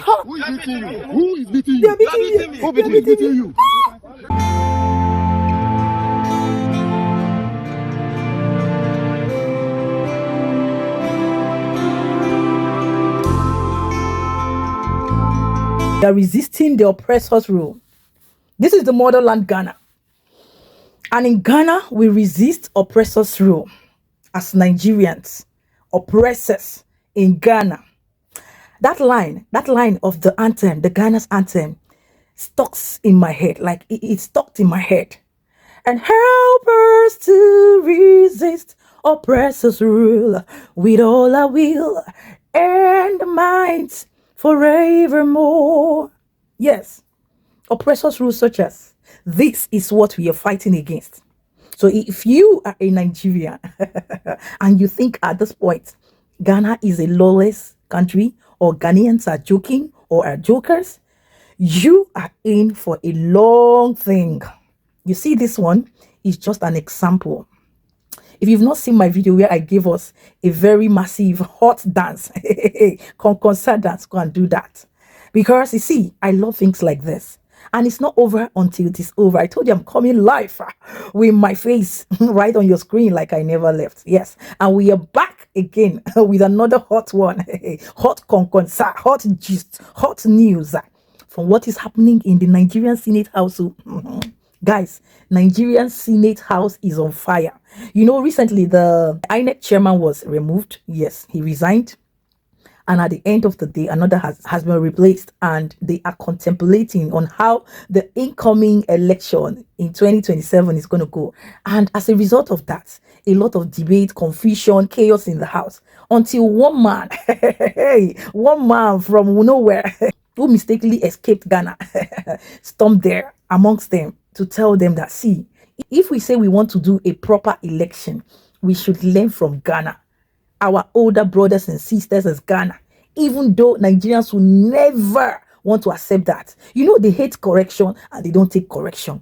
fight. Who is beating you? Who is beating you? You are beating me. Who beating you? They are resisting the oppressor's rule. This is the motherland Ghana. And in Ghana, we resist oppressor's rule as Nigerians, oppressors in Ghana. That line of the anthem, the Ghana's anthem, stuck in my head, like it stuck in my head. And help us to resist oppressor's rule with all our will and minds forevermore. Yes, oppressors' rule such as this is what we are fighting against. So if you are a Nigerian and you think at this point Ghana is a lawless country, or Ghanaians are joking or are jokers, you are in for a long thing. You see, this one is just an example. If you've not seen my video where I gave us a very massive hot dance, concert dance, go and do that. Because you see, I love things like this. And it's not over until it is over. I told you I'm coming live with my face right on your screen like I never left. Yes. And we are back again with another hot one. Hot concert, hot gist, hot news from what is happening in the Nigerian Senate House. Guys, Nigerian Senate House is on fire. You know, recently the INEC chairman was removed. Yes, he resigned. And at the end of the day, another has been replaced, and they are contemplating on how the incoming election in 2027 is going to go. And as a result of that, a lot of debate, confusion, chaos in the house, until one man, one man from nowhere, who mistakenly escaped Ghana, stormed there amongst them to tell them that, see, if we say we want to do a proper election, we should learn from Ghana. Our older brothers and sisters as Ghana, even though Nigerians will never want to accept that. You know, they hate correction and they don't take correction.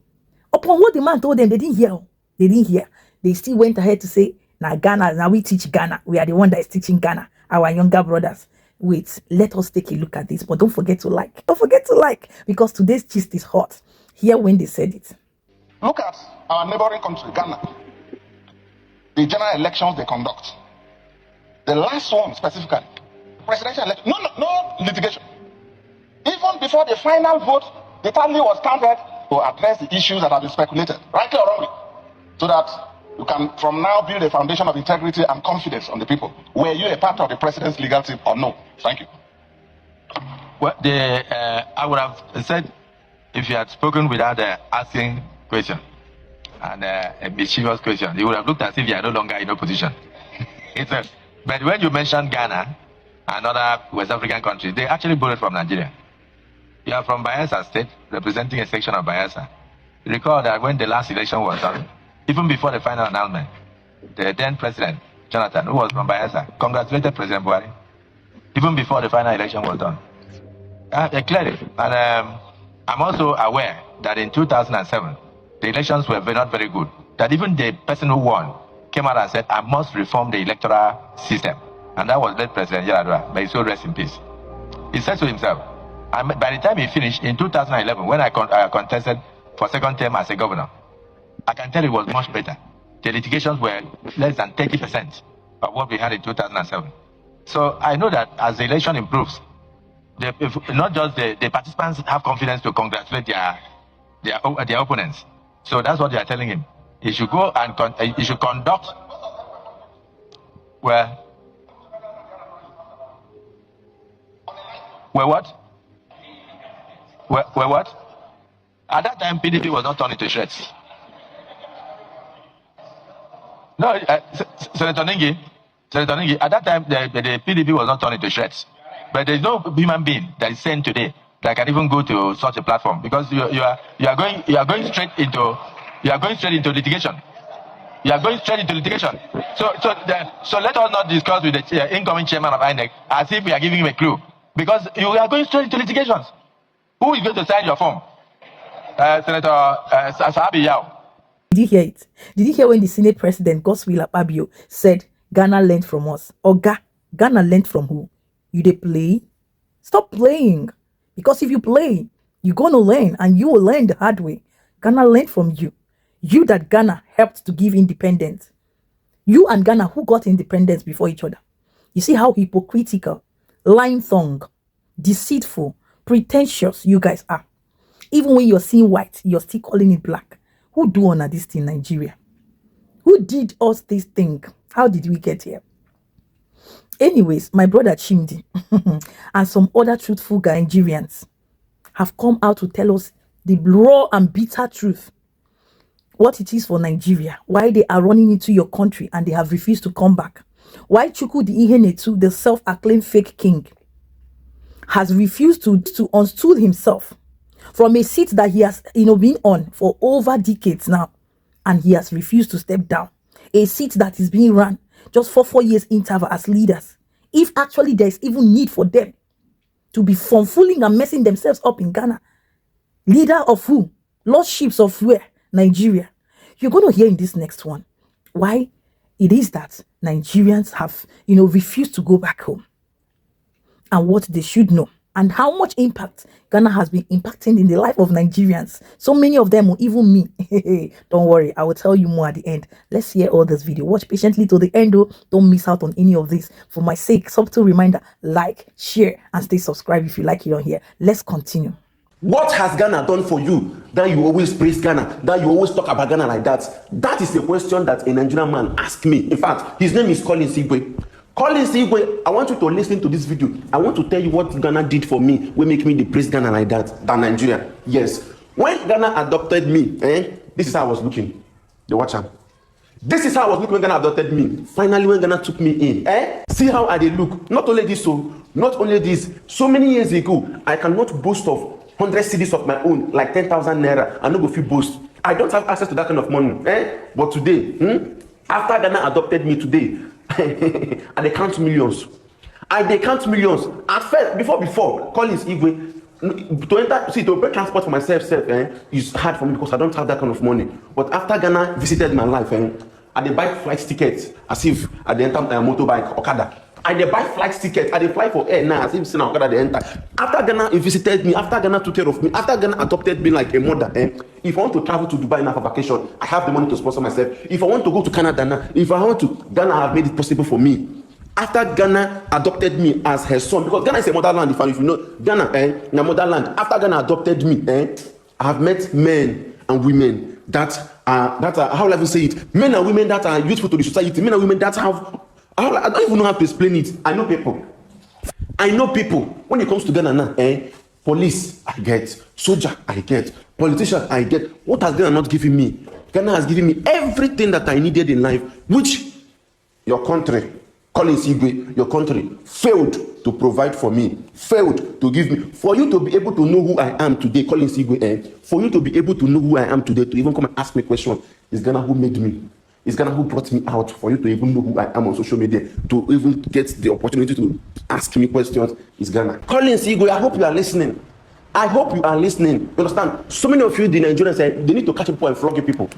Upon what the man told them, they didn't hear. They didn't hear. They still went ahead to say, now Ghana, now we teach Ghana. We are the one that is teaching Ghana, our younger brothers. Wait, let us take a look at this. But don't forget to like. Don't forget to like, because today's gist is hot. Hear when they said it. Look at our neighboring country, Ghana. The general elections they conduct. The last one specifically, presidential election, no litigation. Even before the final vote, the tally was counted to address the issues that have been speculated, rightly or wrongly, so that you can from now build a foundation of integrity and confidence on the people. Were you a part of the president's legal team or no? Thank you. Well, I would have said, if you had spoken without asking question and a mischievous question, you would have looked as if you are no longer in opposition. But when you mentioned Ghana and other West African countries, they actually borrowed from Nigeria. You are from Bayelsa State, representing a section of Bayelsa. Recall that when the last election was done, even before the final announcement, the then President, Jonathan, who was from Bayelsa, congratulated President Buhari, even before the final election was done. Clearly. And I'm also aware that in 2007, the elections were not very good. That even the person who won came out and said, I must reform the electoral system. And that was late President Yaradua, may he so rest in peace. He said to himself, and by the time he finished in 2011, when I contested for second term as a governor, I can tell it was much better. The litigations were less than 30% of what we had in 2007. So I know that as the election improves, not just the participants have confidence to congratulate their opponents. So that's what they are telling him. He should go and he should conduct where what? Where what? At that time, PDP was not turned into shreds. No, Senator Ningi, at that time, the PDP was not turned into shreds. But there's no human being that is sane today that can even go to such a platform, because you are going straight into litigation. You are going straight into litigation. So let us not discuss with the incoming chairman of INEC as if we are giving him a clue, because you are going straight into litigations. Who is going to sign your form? Senator Sahabi Yao. Did you hear it? Did you hear when the Senate President, Godswill Akpabio, said Ghana learned from us? Or Ghana learned from who? You they play? Stop playing. Because if you play, you're going to learn, and you will learn the hard way. Ghana learned from you. You that Ghana helped to give independence. You and Ghana who got independence before each other. You see how hypocritical, lying-tongue, deceitful, pretentious you guys are. Even when you're seeing white, you're still calling it black. Who do honor this thing, Nigeria? Who did us this thing? How did we get here? Anyways, my brother Chimdi and some other truthful Nigerians have come out to tell us the raw and bitter truth. What it is for Nigeria, why they are running into your country and they have refused to come back. Why Chukwudi Ihenetu, the self-acclaimed fake king, has refused to unstool himself from a seat that he has been on for over decades now, and he has refused to step down. A seat that is being run just for 4 years interval as leaders. If actually there is even need for them to be fooling and messing themselves up in Ghana. Leader of who? Lordships of where? Nigeria. You're going to hear in this next one why it is that Nigerians have, refused to go back home, and what they should know, and how much impact Ghana has been impacting in the life of Nigerians. So many of them, even me. Don't worry, I will tell you more at the end. Let's hear all this video. Watch patiently to the end, though. Don't miss out on any of this. For my sake, subtle reminder, like, share, and stay subscribed if you like it on here. Let's continue. What has Ghana done for you that you always praise Ghana, that you always talk about Ghana like that? That is the question that a Nigerian man asked me. In fact, his name is Collins Igwe. Collins Igwe, I want you to listen to this video. I want to tell you what Ghana did for me, will make me the praise Ghana like that, than Nigeria. Yes. When Ghana adopted me, this is how I was looking. The watch out. This is how I was looking when Ghana adopted me. Finally, when Ghana took me in, see how I did look. Not only this, not only this. So many years ago, I cannot boast of 100 cedis of my own, like 10,000 naira. I no go fit boast. I don't have access to that kind of money. But today, after Ghana adopted me today, I dey count millions. At first, before Collins Igwe, to pay transport for myself, is hard for me because I don't have that kind of money. But after Ghana visited my life, I dey buy flight tickets as if I dey enter motorbike, Okada. I dey buy flight ticket, I dey fly for air now as if say Okada dey enter. After Ghana visited me, after Ghana took care of me, after Ghana adopted me like a mother, if I want to travel to Dubai now for vacation, I have the money to sponsor myself. If I want to go to Canada now, Ghana have made it possible for me. After Ghana adopted me as her son, because Ghana is a motherland, if you know, Ghana, a motherland. After Ghana adopted me, I have met men and women that are, how will I even say it? Men and women that are useful to the society, men and women that have, I don't even know how to explain it. I know people. When it comes to Ghana now, police, I get. Soldier, I get. Politician, I get. What has Ghana not given me? Ghana has given me everything that I needed in life, which your country, Collins Igwe, your country failed to provide for me, failed to give me. For you to be able to know who I am today, Collins Igwe, for you to be able to know who I am today, to even come and ask me questions, it's Ghana who made me. It's Ghana who brought me out. For you to even know who I am on social media, to even get the opportunity to ask me questions, is Ghana. Collins Igwe, I hope you are listening. You understand? So many of you, the Nigerians, say they need to catch people and flog people.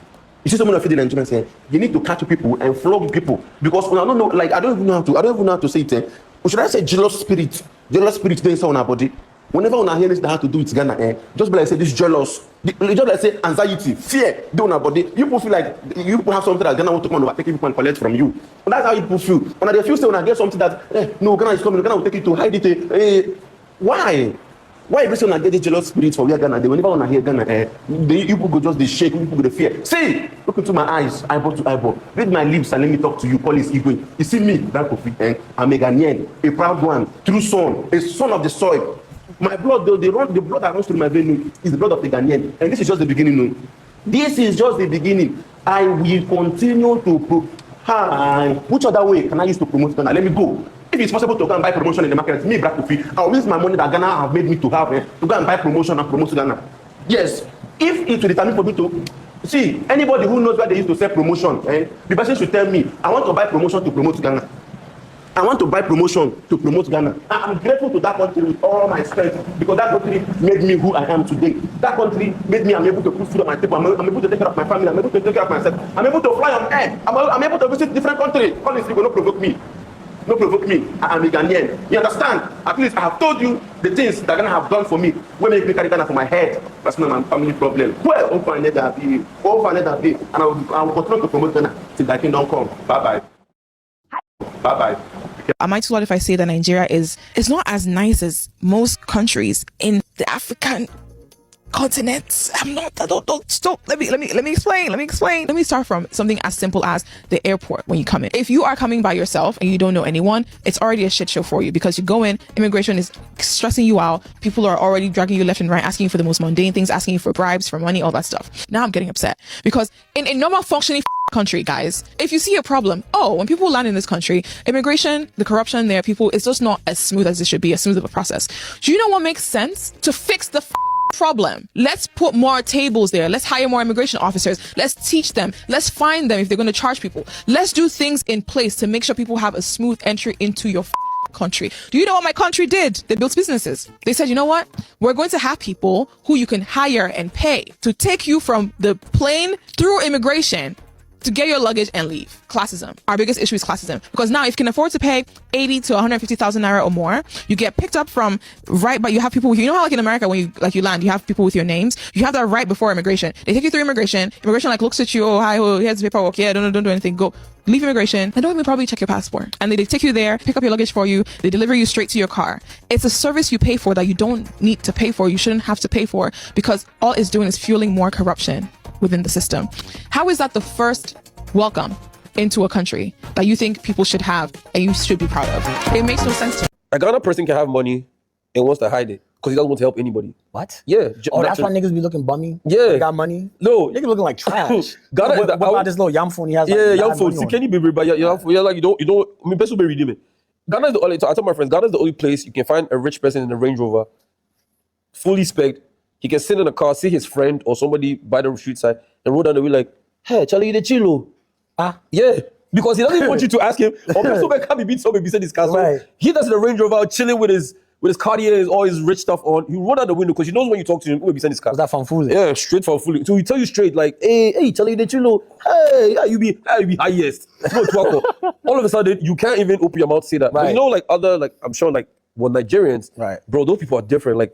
You see, so many of you, the Nigerians, say you need to catch people and flog people because when I don't know, like I don't even know how to say it. Or should I say jealous spirit? Jealous spirit there inside our body. Whenever I hear this, that have to do with Ghana, just be like say this jealous, just like say anxiety, fear, do on our body. You people feel like you people have something that Ghana want to come and overtake people and collect from you. And that's how you people feel. When they feel say when I get something that no, Ghana is coming, Ghana will take it to hide it. Why? Why every time I get the jealous spirit for where Ghana? Whenever I hear Ghana, you people go just the shake, you people go the fear. See, look into my eyes, eyeball to eyeball. Read my lips and let me talk to you, Collins Igwe. You see me, that coffee, I'm a Ghanaian, a proud one, true son, a son of the soil. My blood, the blood that runs through my vein is the blood of the Ghanaian. And this is just the beginning. No? This is just the beginning. I will continue to which other way can I use to promote Ghana? Let me go. If it's possible to go and buy promotion in the market, me Black Coffee, I'll use my money that Ghana have made me to have to go and buy promotion and promote Ghana. Yes. If it will determine for me to see anybody who knows where they used to sell promotion, the person should tell me, I want to buy promotion to promote Ghana. I want to buy promotion to promote Ghana. I'm grateful to that country with all my strength because that country made me who I am today. That country made me, I'm able to put food on my table. I'm able to take care of my family. I'm able to take care of myself. I'm able to fly on air. I'm able to visit different countries. Honestly, will not provoke me. No provoke me. I am a Ghanaian. You understand? At least I have told you the things that Ghana have done for me. When make me carry Ghana for my head. That's not my family problem. Well, over another day. And I will continue to promote Ghana till that kingdom come. Bye-bye. Bye-bye. Am I too loud if I say that Nigeria is not as nice as most countries in the African continent? I'm not. Don't stop. Let me explain. Let me start from something as simple as the airport when you come in. If you are coming by yourself and you don't know anyone, it's already a shit show for you because you go in, immigration is stressing you out. People are already dragging you left and right, asking you for the most mundane things, asking you for bribes, for money, all that stuff. Now I'm getting upset because in a normal functioning country, guys, if you see a problem, when people land in this country, immigration, the corruption there, people, it's just not as smooth as it should be, as smooth of a process. Do you know what makes sense? To fix the problem, let's put more tables there. Let's hire more immigration officers. Let's teach them. Let's find them if they're going to charge people. Let's do things in place to make sure people have a smooth entry into your country. Do you know what my country did? They built businesses. They said, you know what? We're going to have people who you can hire and pay to take you from the plane through immigration to get your luggage and leave. Classism. Our biggest issue is classism. Because now if you can afford to pay 80 to 150,000 naira or more, you get picked up from right, but you have people with, you know how like in America when you land, you have people with your names. You have that right before immigration. They take you through immigration. Immigration like looks at you, oh hi, here's the paperwork. Yeah, don't do anything. Go. Leave immigration. They don't even probably check your passport. And they take you there, pick up your luggage for you. They deliver you straight to your car. It's a service you pay for that you don't need to pay for. You shouldn't have to pay for because all it's doing is fueling more corruption within the system. How is that the first welcome into a country that you think people should have and you should be proud of? It makes no sense to me. A Ghana person can have money and wants to hide it because he doesn't want to help anybody. What? Yeah. That's why niggas be looking bummy. Yeah. They got money. No. Niggas looking like trash. Ghana, what about this little yam phone he has? Yeah, like, yam phone. See, can you be but you're like you don't. I mean, best will be redeeming. Ghana is the only. I tell my friends, Ghana is the only place you can find a rich person in a Range Rover, fully spec'd. He can sit in a car, see his friend or somebody by the street side, and roll down the way like, "Hey, Charlie, you the chilo." Yeah. Because he doesn't even want you to ask him, somebody can't be beat somebody beside his car. So Right. he does in the Range Rover chilling with his Cartier, all his rich stuff on. He roll out the window because he knows when you talk to him, who will be beside his car. Was that from Fule? Yeah, straight from fully. So he tell you straight, like, hey, Charlie, the chilo. Hey, you be highest. All of a sudden, you can't even open your mouth to say that. But Right. you know, like other, like I'm sure, like Nigerians, Right. bro, those people are different. Like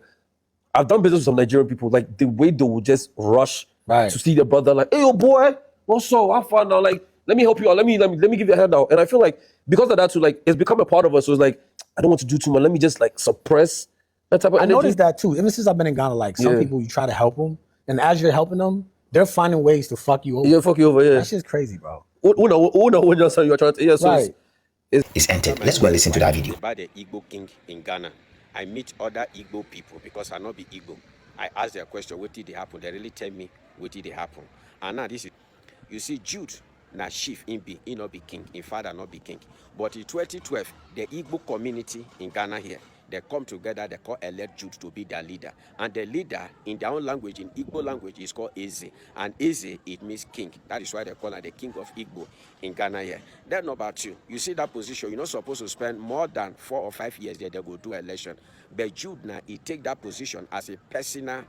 I've done business with some Nigerian people, like the way they will just rush Right. to see their brother, like, hey, yo, boy, what's up? Have fun now, like. Let me help you out. Let me give you a hand out. And I feel like because of that too, like it's become a part of us. So it's like I don't want to do too much. Let me just like suppress that type of energy. I noticed that too. Ever since I've been in Ghana, like some Yeah. people, you try to help them, and as you're helping them, they're finding ways to fuck you over. Yeah, fuck you over. Yeah. That shit's crazy, bro. When you're trying to, yeah. So Right. Is entered. Let's go and listen to that video. By the Igbo king in Ghana, I meet other Igbo people because I not be Igbo. I ask their question, what did they happen? They really tell me what did they happen. And now this is, you see, Jude, na chief in be, he not be king, in father not be king. But in 2012, the Igbo community in Ghana here, they come together, they call elect Jude to be their leader. And the leader, in their own language, in Igbo language, is called Eze. And Eze, it means king. That is why they call her the king of Igbo in Ghana here. Then number two, you see that position, you're not supposed to spend more than 4 or 5 years there, they go do election. But Jude now, he take that position as a personal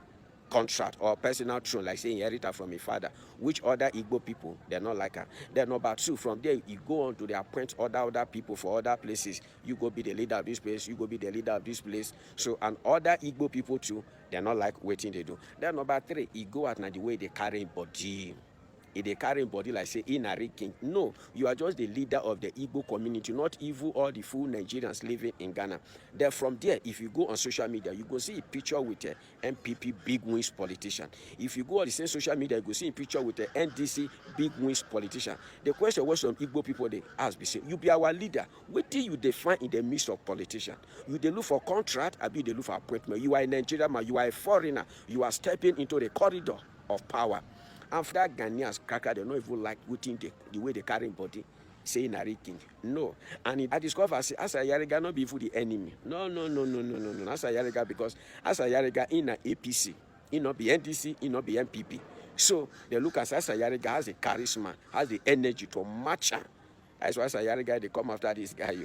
contract or personal throne, like say inherit her from a father, which other Igbo people, they're not like her. Then number two, from there, you go on to the appoint other people for other places. You go be the leader of this place, you go be the leader of this place. So, and other Igbo people too, they're not like waiting they do. Then number three, you go out now the way they carry body. If they carry body like say Inari King. No, you are just the leader of the Igbo community, not evil all the full Nigerians living in Ghana. Then from there, if you go on social media, you go see a picture with a MPP big wins politician. If you go on the same social media, you go see a picture with the NDC big wins politician. The question was some Igbo people they ask me, say, you be our leader. What do you define in the midst of politicians? You they look for contract, I be they look for appointment. You are a Nigerian man, you are a foreigner, you are stepping into the corridor of power. After Ghanaians cracker, they don't even like within the way they carry body, say Nari King. No. And I discover say Asa Yarega not be for the enemy. No. Asa Yarega because Asa Yarega in a APC, he not be NDC, he not be MPP. So they look at Asa Yarega has the charisma, has the energy to match her. That's why Asa Yarega they come after this guy.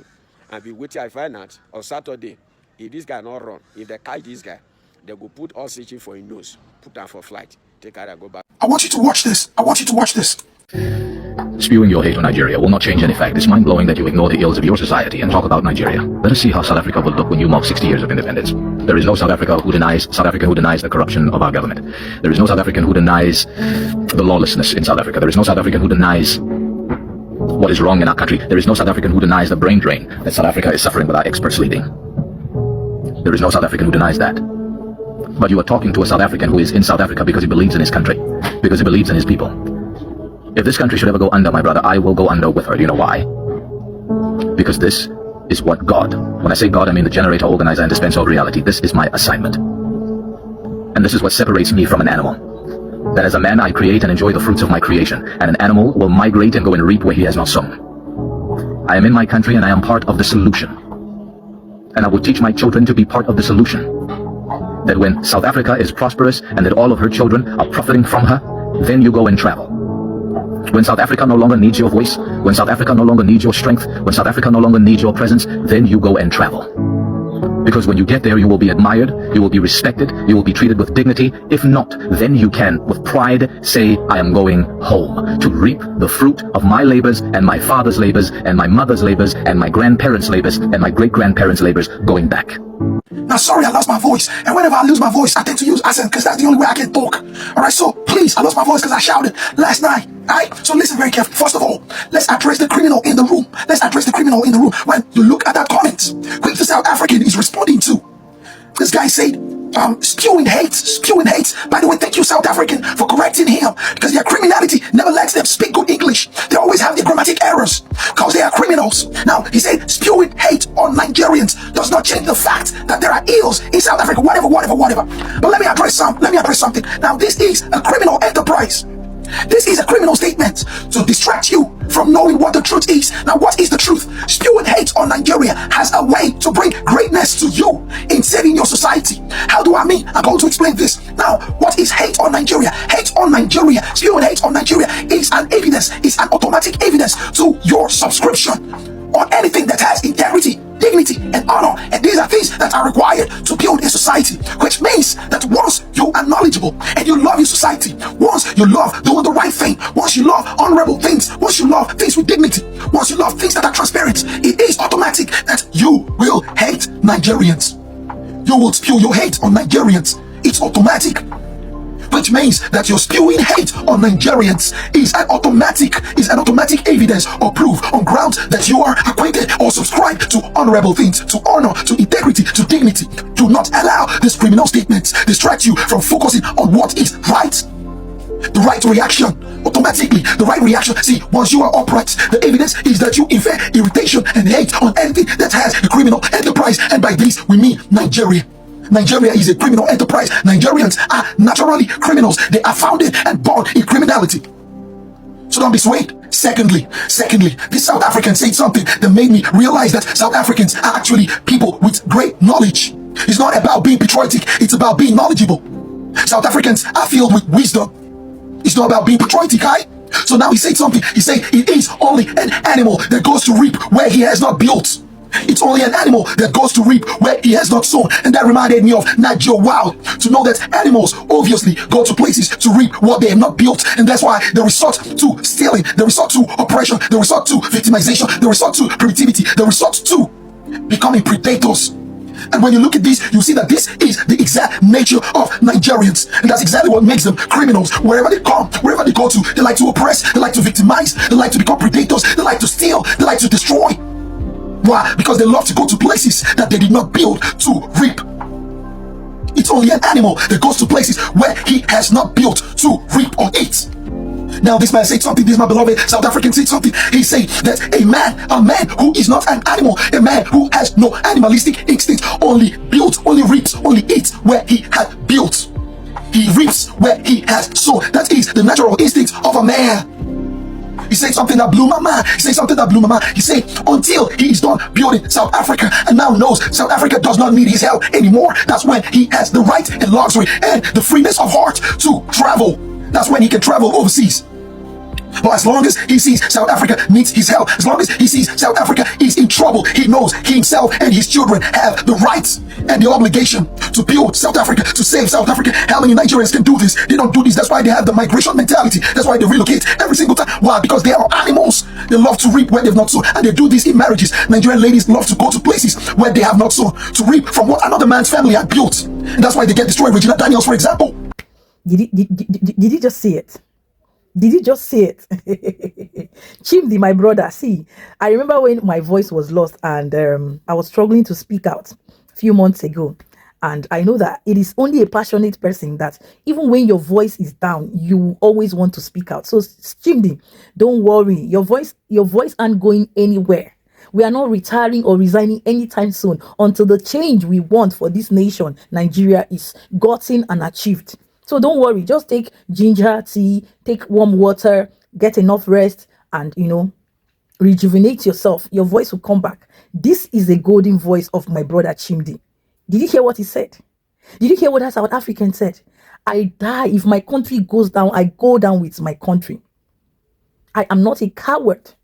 And be waiting, I find out on Saturday, if this guy not run, if they catch this guy, they go put all searching for his nose, put her for flight, take her and go back. I want you to watch this. I want you to watch this. Spewing your hate on Nigeria will not change any fact. It's mind-blowing that you ignore the ills of your society and talk about Nigeria. Let us see how South Africa will look when you mock 60 years of independence. There is no South African who denies the corruption of our government. There is no South African who denies the lawlessness in South Africa. There is no South African who denies what is wrong in our country. There is no South African who denies the brain drain that South Africa is suffering with our experts leading. There is no South African who denies that. But you are talking to a South African who is in South Africa because he believes in his country, because he believes in his people. If this country should ever go under, my brother, I will go under with her. Do you know why? Because this is what God, when I say God, I mean the generator, organizer, and dispenser of reality. This is my assignment. And this is what separates me from an animal. That as a man, I create and enjoy the fruits of my creation, and an animal will migrate and go and reap where he has not sown. I am in my country and I am part of the solution. And I will teach my children to be part of the solution. That when South Africa is prosperous and that all of her children are profiting from her, then you go and travel. When South Africa no longer needs your voice, when South Africa no longer needs your strength, when South Africa no longer needs your presence, then you go and travel. Because when you get there, you will be admired, you will be respected, you will be treated with dignity. If not, then you can, with pride, say, I am going home to reap the fruit of my labors and my father's labors and my mother's labors and my grandparents' labors and my great-grandparents' labors going back. Now, sorry, I lost my voice. And whenever I lose my voice, I tend to use accent because that's the only way I can talk. All right, so please, I lost my voice because I shouted last night. All right, so listen very carefully. First of all, let's address the criminal in the room. Let's address the criminal in the room. When you look at that comment, which the South African is responding to, this guy said, spewing hate. By the way, thank you, South African, for correcting him, because their criminality never lets them speak good English. They always have their grammatic errors because they are criminals. Now, he said spewing hate on Nigerians does not change the fact that there are ills in South Africa, whatever. But let me address something. Now, this is a criminal enterprise. This is a criminal statement to distract you from knowing what the truth is. Now, what is the truth? Spewing hate on Nigeria has a way to bring greatness to you in saving your society. How do I mean? I'm going to explain this. Now, what is hate on Nigeria? Hate on Nigeria, spewing hate on Nigeria is an evidence, is an automatic evidence to your subscription on anything that has integrity, dignity, and honor. And these are things that are required to build a society, which means that once you are knowledgeable and you love your society, once you love doing the right thing, once you love honorable things, once you love things with dignity, once you love things that are transparent, it is automatic that you will hate Nigerians. You will spew your hate on Nigerians. It's automatic. Which means that your spewing hate on Nigerians is an automatic evidence or proof on grounds that you are acquainted or subscribe to honorable things, to honor, to integrity, to dignity. Do not allow these criminal statements distract you from focusing on what is right. The right reaction, automatically, the right reaction. See, once you are upright, the evidence is that you infer irritation and hate on anything that has a criminal enterprise. And by this, we mean Nigeria. Nigeria is a criminal enterprise. Nigerians are naturally criminals. They are founded and born in criminality. So don't be swayed. Secondly, this South African said something that made me realize that South Africans are actually people with great knowledge. It's not about being patriotic, it's about being knowledgeable. South Africans are filled with wisdom. It's not about being patriotic, right? So now he said something. He said it is only an animal that goes to reap where he has not built. It's only an animal that goes to reap where he has not sown. And that reminded me of Nigeria. Wow, to know that animals obviously go to places to reap what they have not built. And that's why they resort to stealing, they resort to oppression, they resort to victimization, they resort to primitivity, they resort to becoming predators. And when you look at this, you see that this is the exact nature of Nigerians. And that's exactly what makes them criminals. Wherever they come, wherever they go to, they like to oppress, they like to victimize, they like to become predators, they like to steal, they like to destroy. Why? Because they love to go to places that they did not build to reap. It's only an animal that goes to places where he has not built to reap or eat. Now this man said something, this my beloved South African said something. He said that a man who is not an animal, a man who has no animalistic instinct, only builds, only reaps, only eats where he has built. He reaps where he has sown. That is the natural instinct of a man. He said something that blew my mind. He said until he is done building South Africa and now knows South Africa does not need his help anymore, that's when he has the right and luxury and the freeness of heart to travel. That's when he can travel overseas. But as long as he sees South Africa needs his help, as long as he sees South Africa is in trouble, he knows he himself and his children have the rights and the obligation to build South Africa, to save South Africa. How many Nigerians can do this? They don't do this. That's why they have the migration mentality. That's why they relocate every single time. Why? Because they are animals. They love to reap where they've not sown. And they do this in marriages. Nigerian ladies love to go to places where they have not sown, to reap from what another man's family had built. And that's why they get destroyed. Regina Daniels, for example. Did you just see it? Did you just see it? Chimdi, my brother, see, I remember when my voice was lost and I was struggling to speak out a few months ago. And I know that it is only a passionate person that even when your voice is down, you always want to speak out. So Chimdi, don't worry. Your voice aren't going anywhere. We are not retiring or resigning anytime soon until the change we want for this nation, Nigeria, is gotten and achieved. So don't worry, just take ginger tea, take warm water, get enough rest, and, rejuvenate yourself. Your voice will come back. This is the golden voice of my brother Chimdi. Did you hear what he said? Did you hear what that South African said? I die. If my country goes down, I go down with my country. I am not a coward.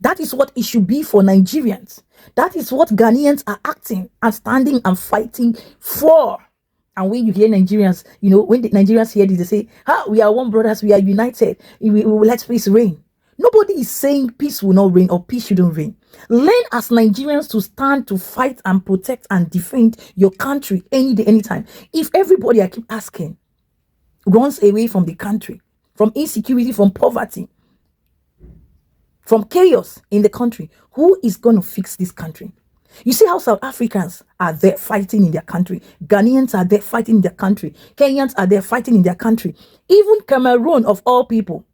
That is what it should be for Nigerians. That is what Ghanaians are acting and standing and fighting for. And when you hear Nigerians, when the Nigerians hear this, they say, we are one brothers, we are united, we will let peace reign. Nobody is saying peace will not reign or peace shouldn't reign. Learn as Nigerians to stand, to fight and protect and defend your country any day, anytime. If everybody, I keep asking, runs away from the country, from insecurity, from poverty, from chaos in the country, who is going to fix this country? You see how South Africans are there fighting in their country. Ghanaians are there fighting in their country. Kenyans are there fighting in their country. Even Cameroon, of all people,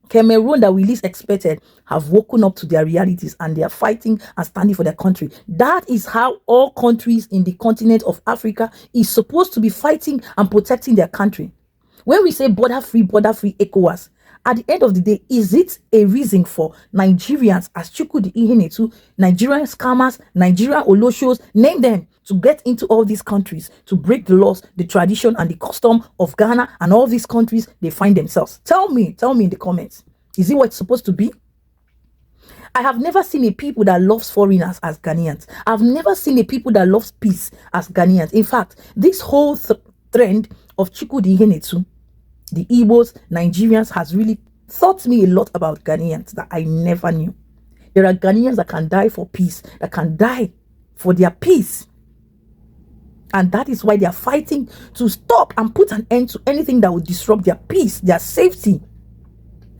Cameroon that we least expected, have woken up to their realities and they are fighting and standing for their country. That is how all countries in the continent of Africa is supposed to be fighting and protecting their country. When we say border-free ECOWAS, at the end of the day, is it a reason for Nigerians, as Chukwudi Ihenetu, Nigerian scammers, Nigerian Oloshos, name them, to get into all these countries, to break the laws, the tradition, and the custom of Ghana and all these countries they find themselves? Tell me in the comments. Is it what it's supposed to be? I have never seen a people that loves foreigners as Ghanaians. I've never seen a people that loves peace as Ghanaians. In fact, this whole trend of Chukwudi Ihenetu, the IGBO'S, Nigerians, has really taught me a lot about Ghanaians that I never knew. There are Ghanaians that can die for peace, that can die for their peace. And that is why they are fighting to stop and put an end to anything that would disrupt their peace, their safety,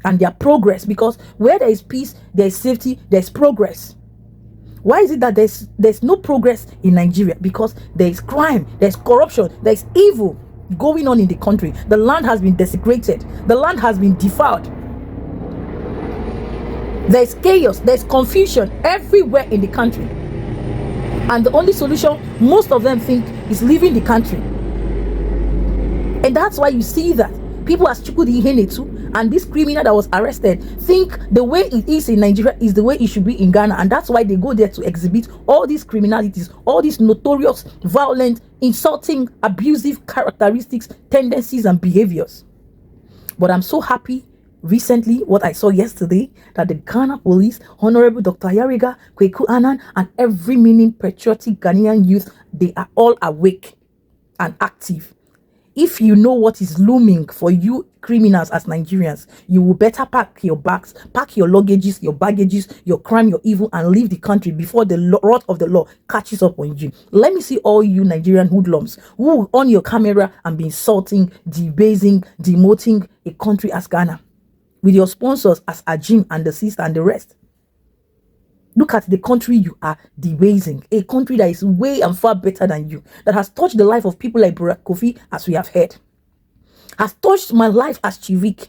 and their progress. Because where there is peace, there is safety, there is progress. Why is it that there's no progress in Nigeria? Because there is crime, there's corruption, there is evil going on in the country. The land has been desecrated. The land has been defiled. There's chaos, there's confusion everywhere in the country. And the only solution, most of them think, is leaving the country. And that's why you see that people as Chukwudi Ihenetu and this criminal that was arrested think the way it is in Nigeria is the way it should be in Ghana. And that's why they go there to exhibit all these criminalities, all these notorious, violent, insulting, abusive characteristics, tendencies, and behaviors. But I'm so happy recently, what I saw yesterday, that the Ghana police, Honorable Dr. Yariga, Kweku Annan, and every meaning patriotic Ghanaian youth, they are all awake and active. If you know what is looming for you criminals as Nigerians, you will better pack your bags, pack your luggages, your baggages, your crime, your evil, and leave the country before the wrath of the law catches up on you. Let me see all you Nigerian hoodlums who will on your camera and be insulting, debasing, demoting a country as Ghana, with your sponsors as Ajim and the sister and the rest. Look at the country you are debasing, a country that is way and far better than you, that has touched the life of people like Barack Kofi, as we have heard, has touched my life as Chivik.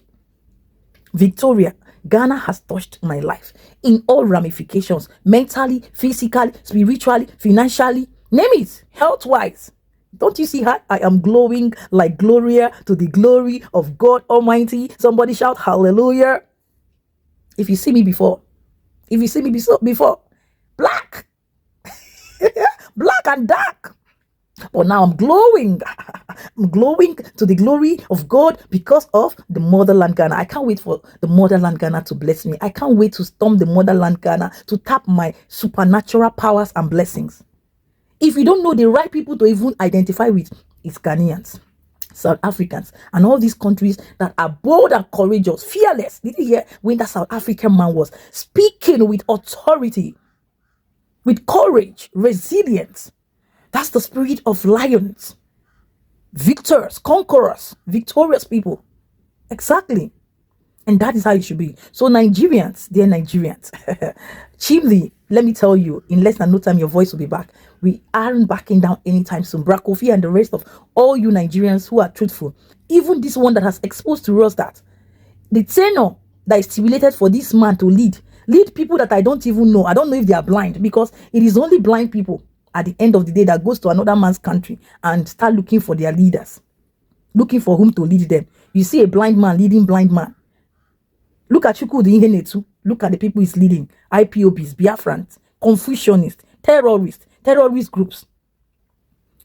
Victoria, Ghana has touched my life in all ramifications, mentally, physically, spiritually, financially, name it, health-wise. Don't you see how I am glowing like Gloria to the glory of God Almighty? Somebody shout hallelujah. If you see me before, before, black, black and dark, But now I'm glowing. I'm glowing to the glory of God because of the motherland Ghana. I can't wait for the motherland Ghana to bless me. I can't wait to storm the motherland Ghana to tap my supernatural powers and blessings. If you don't know the right people to even identify with, it's Ghanaians, South Africans, and all these countries that are bold and courageous, fearless. Did you hear when that South African man was speaking with authority, with courage, resilience? That's the spirit of lions, victors, conquerors, victorious people. Exactly. And that is how it should be. So Nigerians, dear Nigerians, Chimley, let me tell you, in less than no time, your voice will be back. We aren't backing down anytime soon. Brakofi and the rest of all you Nigerians who are truthful, even this one that has exposed to us that the tenor that is stipulated for this man to lead people that I don't even know. I don't know if they are blind, because it is only blind people at the end of the day that goes to another man's country and start looking for their leaders, looking for whom to lead them. You see a blind man leading blind man. Look at Chuku the Ihenetu. Look at the people he's leading. IPOBs, Biafrans, Confucianists, terrorist groups.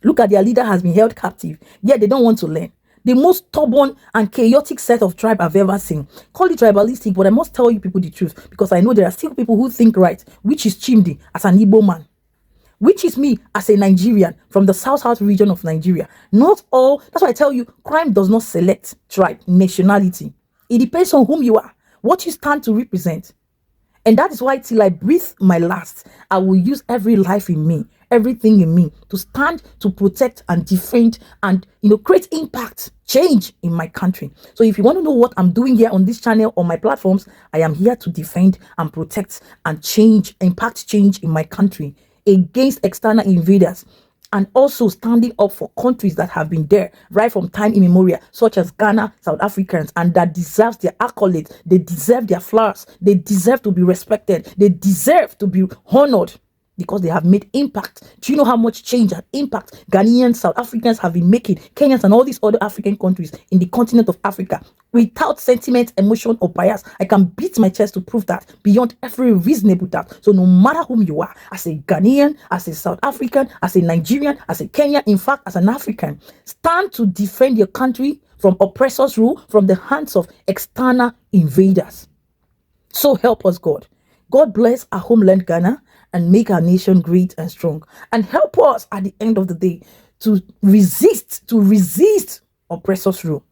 Look at their leader has been held captive, yet they don't want to learn. The most stubborn and chaotic set of tribe I've ever seen. Call it tribalistic, but I must tell you people the truth, because I know there are still people who think right, which is Chimdi as an Igbo man, which is me as a Nigerian from the south region of Nigeria. Not all, that's why I tell you, crime does not select tribe, nationality. It depends on whom you are, what you stand to represent. And that is why till I breathe my last, I will use every life in me, everything in me to stand to protect and defend and, create impact, change in my country. So if you want to know what I'm doing here on this channel, on my platforms, I am here to defend and protect and change, impact change in my country against external invaders, and also standing up for countries that have been there right from time immemorial, such as Ghana, South Africans, and that deserves their accolades. They deserve their flowers. They deserve to be respected. They deserve to be honored because they have made impact. Do you know how much change and impact Ghanaians, South Africans have been making, Kenyans and all these other African countries in the continent of Africa? Without sentiment, emotion, or bias, I can beat my chest to prove that beyond every reasonable doubt. So no matter whom you are, as a Ghanaian, as a South African, as a Nigerian, as a Kenyan, in fact, as an African, stand to defend your country from oppressors' rule, from the hands of external invaders. So help us, God. God bless our homeland, Ghana, and make our nation great and strong. And help us at the end of the day to resist oppressors' rule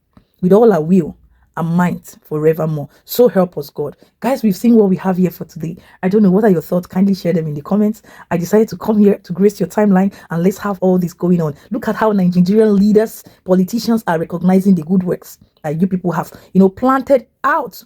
with all our will and might forevermore. So help us, God. Guys, we've seen what we have here for today. I don't know, what are your thoughts? Kindly share them in the comments. I decided to come here to grace your timeline and let's have all this going on. Look at how Nigerian leaders, politicians are recognizing the good works that you people have, planted out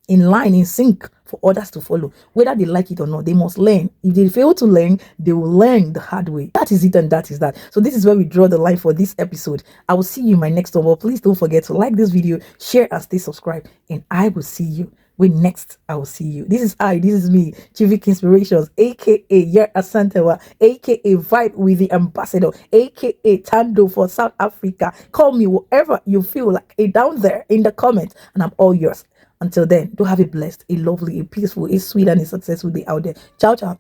in line, in sync for others to follow. Whether they like it or not, they must learn. If they fail to learn, they will learn the hard way. That is it, and that is that. So this is where we draw the line for this episode. I will see you in my next one. But please don't forget to like this video, share, and stay subscribed. And I will see you when next I will see you. This is me, Chivik Inspirations, aka Yer Asantewa, aka Vibe with the Ambassador, aka Tando for South Africa. Call me whatever you feel like down there in the comments, and I'm all yours. Until then, do have a blessed, a lovely, a peaceful, a sweet, and a successful day out there. Ciao, ciao.